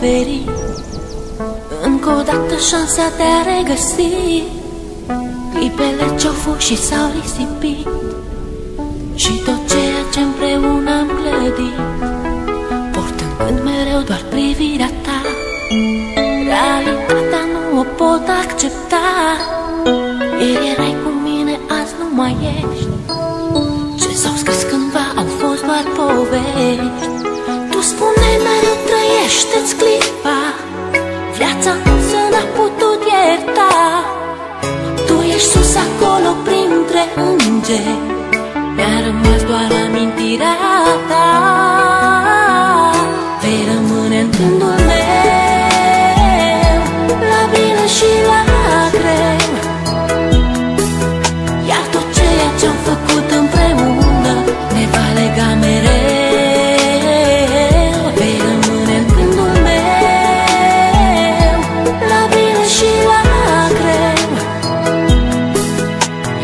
oferi încă o dată șansa de a regăsi clipele ce-au fost și s-au risipit și tot ceea ce împreună am clădit, portând mereu doar privirea ta. Realitatea nu o pot accepta. Ieri erai cu mine, azi nu mai ești. Ce s-au scris cândva au fost doar povești. Tu spuneai mereu trăiește-ți clipa, viața însă n-a putut ierta. Tu ești sus acolo printre îngeri, mi-a rămas doar amintirea ta. Vei rămâne în gândul meu, la bine și la greu. Iar tot ceea ce-am făcut împreună ne va lega mereu. Vei rămâne în gândul meu, la bine și la greu.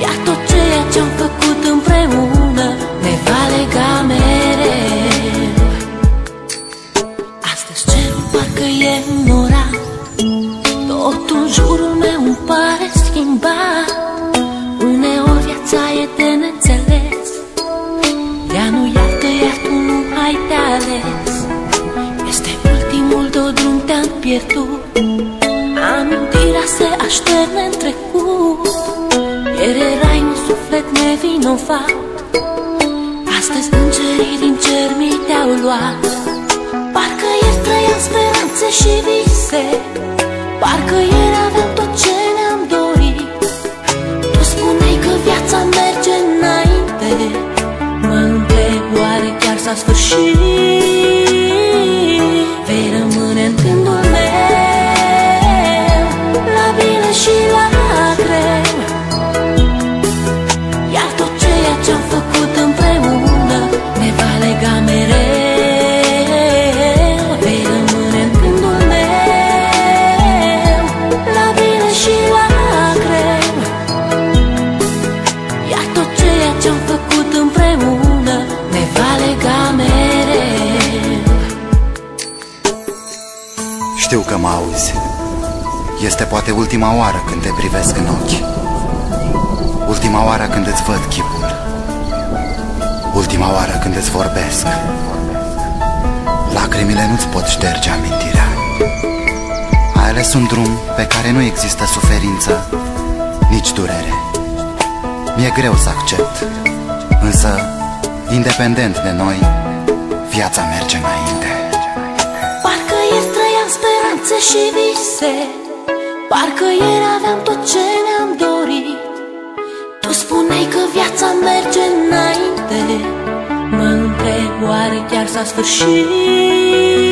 Iar tot ceea ce-am făcut împreună ne va lega mereu. Astăzi cerul parcă e înorat, totul în jurul meu îmi pare schimbat. Uneori viața e de neînțeles, ea nu iartă, iar tu nu ai de ales. Este ultimul tău drum, te-am pierdut, amintirea se așterne în trecut. Ieri erai un suflet nevinovat, astăzi îngerii din cer mi te-au luat. Parcă ieri trăiam speranțe și vise, parcă ieri aveam tot ce ne-am dorit. Tu spuneai că viața merge înainte, mă întreb oare chiar s-a sfârșit. Vei rămâne în gândul meu, la bine și la greu. Iar tot ceea ce-am făcut împreună ne va lega mereu. Vei rămâne în gândul meu, la bine și la greu. Iar tot ceea ce-am făcut împreună ne va lega mereu. Știu că mă auzi. Este poate ultima oară când te privesc în ochi, ultima oară când îți văd chipul, ultima oară când îți vorbesc. Lacrimile nu-ți pot șterge amintirea. Ai ales un drum pe care nu există suferință, nici durere. Mi-e greu să accept, însă, independent de noi, viața merge înainte. Parcă ieri trăiam speranțe și vise, parcă ieri aveam tot ce ne-am dorit. Tu spuneai că viața merge înainte, mă întreb oare chiar s-a sfârșit.